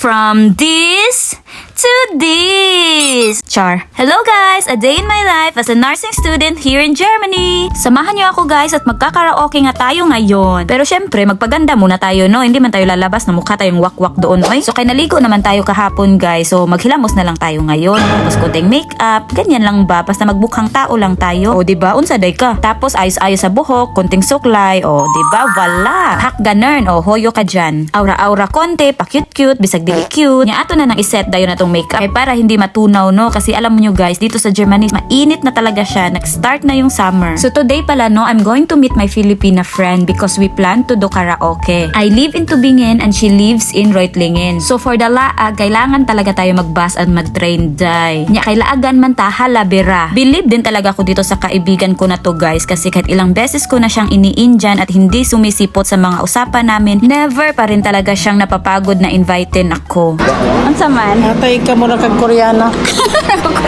From this to this. Char. Hello guys! A day in my life as a nursing student here in Germany. Samahan niyo ako guys at magkakaraoke nga tayo ngayon. Pero syempre, magpaganda muna tayo, no? Hindi man tayo lalabas na mukha tayong wakwak doon, oy. So kay naligo naman tayo kahapon guys. So maghilamos na lang tayo ngayon. Tapos konting makeup. Ganyan lang ba? Basta magbukhang tao lang tayo. O diba? Unsa day ka? Tapos ayos-ayos sa buhok. Konting suklay. O diba? Wala. Hak ganern. O hoyo ka dyan. Aura-aura konti. Pa-cute-cute. Bisag dili cute. Nya ato na nang iset dayon na tong makeup. Kaya para hindi matunaw, no? Kasi alam mo nyo guys, dito sa Germany, mainit na talaga siya. Nag-start na yung summer. So today pala, no, I'm going to meet my Filipina friend because we plan to do karaoke. I live in Tubingen and she lives in Reutlingen. So for the laag, kailangan talaga tayo mag-bus at mag-train day. Nya kay laagan man ta, halabera. Believe din talaga ako dito sa kaibigan ko na to guys kasi kahit ilang beses ko na siyang iniinjan at hindi sumisipot sa mga usapan namin, never pa rin talaga siyang napapagod na invitein ako. Unsa man? Atay ka muna kag Koreana.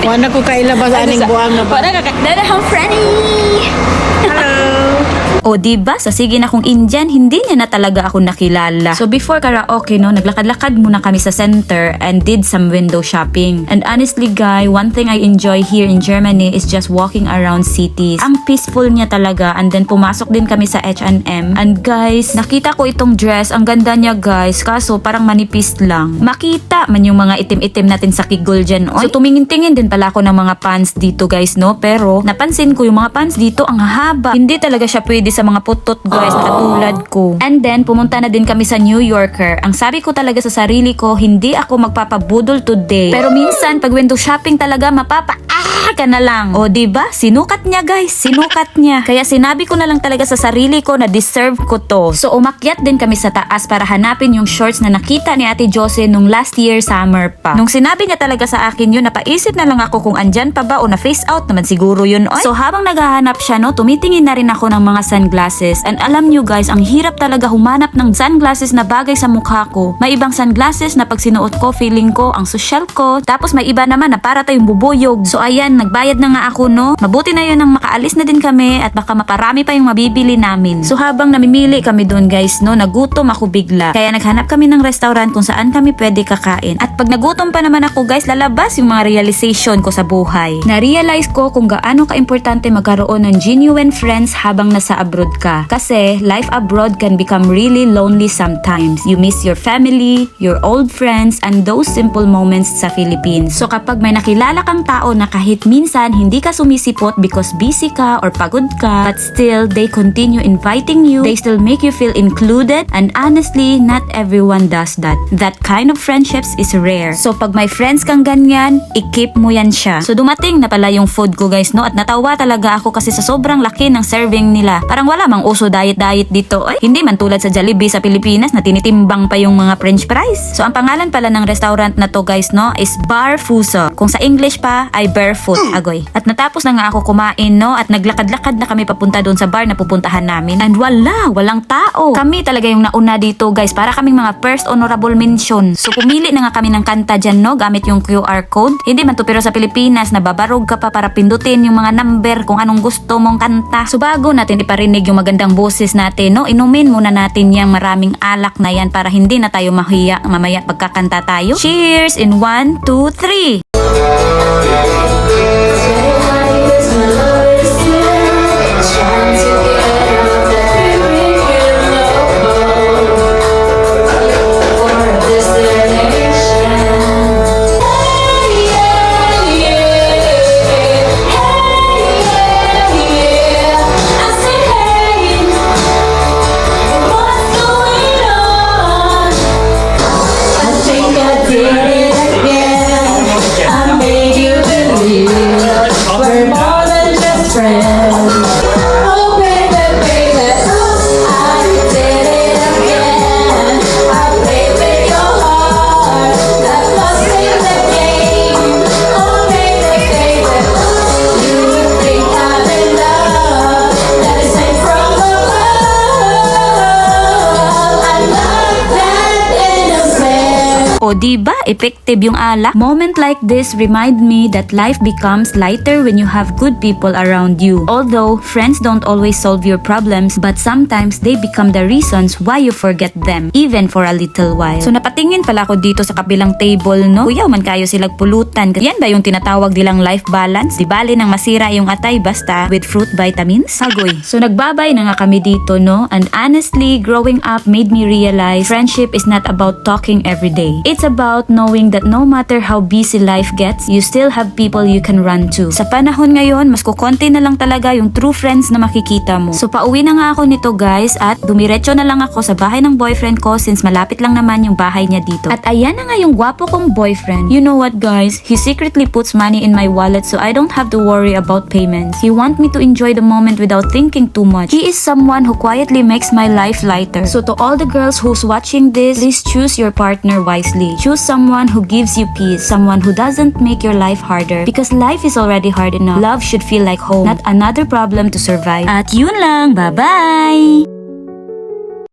Wala ko kailabas aning buwang na ba? Para kakakdara hang Frenny! Hello! O diba, sa sige na kong Indian, hindi niya na talaga ako nakilala. So before karaoke, no, naglakad-lakad muna kami sa center and did some window shopping. And honestly guys, one thing I enjoy here in Germany is just walking around cities. Ang peaceful niya talaga. And then pumasok din kami sa H&M. And guys, nakita ko itong dress. Ang ganda niya guys, kaso parang manipis lang. Makita man yung mga itim-itim natin sa kigol dyan. So tumingin-tingin din pala ako ng mga pants dito guys, no? Pero napansin ko yung mga pants dito ang haba. Hindi talaga siya pwede sa mga putot guys na katulad ko. And then pumunta na din kami sa New Yorker. Ang sabi ko talaga sa sarili ko, hindi ako magpapabudol today. Pero minsan pag window shopping talaga ka na lang. O diba? Sinukat niya guys. Sinukat niya. Kaya sinabi ko na lang talaga sa sarili ko na deserve ko to. So umakyat din kami sa taas para hanapin yung shorts na nakita ni Ate Jose nung last year summer pa. Nung sinabi niya talaga sa akin yun, napaisip na lang ako kung andyan pa ba o na face out naman siguro yun. Oy. So habang naghahanap siya, no, tumitingin na rin ako ng mga sunglasses. And alam nyo guys, ang hirap talaga humanap ng sunglasses na bagay sa mukha ko. May ibang sunglasses na pag sinuot ko, feeling ko ang social ko. Tapos may iba naman na para tayong bubuyog. So ayan, nagbayad na nga ako, no. Mabuti na yun nang makaalis na din kami at baka maparami pa yung mabibili namin. So habang namimili kami doon guys, no, nagutom ako bigla. Kaya naghanap kami ng restaurant kung saan kami pwede kakain. At pag nagutom pa naman ako guys, lalabas yung mga realization ko sa buhay. Na-realize ko kung gaano ka-importante magkaroon ng genuine friends habang nasa abroad ka. Kasi life abroad can become really lonely sometimes. You miss your family, your old friends, and those simple moments sa Philippines. So kapag may nakilala kang tao na kahit minsan hindi ka sumisipot because busy ka or pagod ka, but still they continue inviting you, they still make you feel included, and honestly, not everyone does that. That kind of friendships is rare. So pag may friends kang ganyan, i-keep mo yan siya. So dumating na pala yung food ko guys, no, at natawa talaga ako kasi sa sobrang laki ng serving nila. Parang wala mang uso diet dito. Ay, hindi man tulad sa Jollibee sa Pilipinas na tinitimbang pa yung mga french fries. So ang pangalan pala ng restaurant na to guys, no, is Bar Fuso. Kung sa English pa ay barefoot, agoy. At natapos na nga ako kumain, no, at naglakad-lakad na kami papunta doon sa bar na pupuntahan namin. And walang tao. Kami talaga yung nauna dito guys, para kaming mga first honorable mention. So pumili na nga kami ng kanta dyan, no, gamit yung QR code. Hindi man to pero sa Pilipinas, nababarog ka pa para pindutin yung mga number kung anong gusto mong kanta. So bago natin iparinig yung magandang boses natin, no, inumin muna natin yung maraming alak na yan para hindi na tayo mahiya mamaya pagkakanta tayo. Cheers in 1, 2, 3. O diba, ka-effective yung alak. Moment like this remind me that life becomes lighter when you have good people around you. Although, friends don't always solve your problems, but sometimes they become the reasons why you forget them, even for a little while. So napatingin pala ako dito sa kabilang table, no? Kuyaw man kayo silag pulutan. Yan ba yung tinatawag nilang life balance? Di bali nang masira yung atay basta with fruit vitamins? Hagoy. So nagbabay na nga kami dito, no? And honestly, growing up made me realize friendship is not about talking every day. It's about knowing that no matter how busy life gets, you still have people you can run to. Sa panahon ngayon, mas kukonti na lang talaga yung true friends na makikita mo. So pauwi na nga ako nito guys at dumiretso na lang ako sa bahay ng boyfriend ko since malapit lang naman yung bahay niya dito. At ayan na nga yung gwapo kong boyfriend. You know what guys? He secretly puts money in my wallet so I don't have to worry about payments. He wants me to enjoy the moment without thinking too much. He is someone who quietly makes my life lighter. So to all the girls who's watching this, please choose your partner wisely. Choose someone who gives you peace, someone who doesn't make your life harder. Because life is already hard enough. Love should feel like home, not another problem to survive. At yun lang, bye-bye!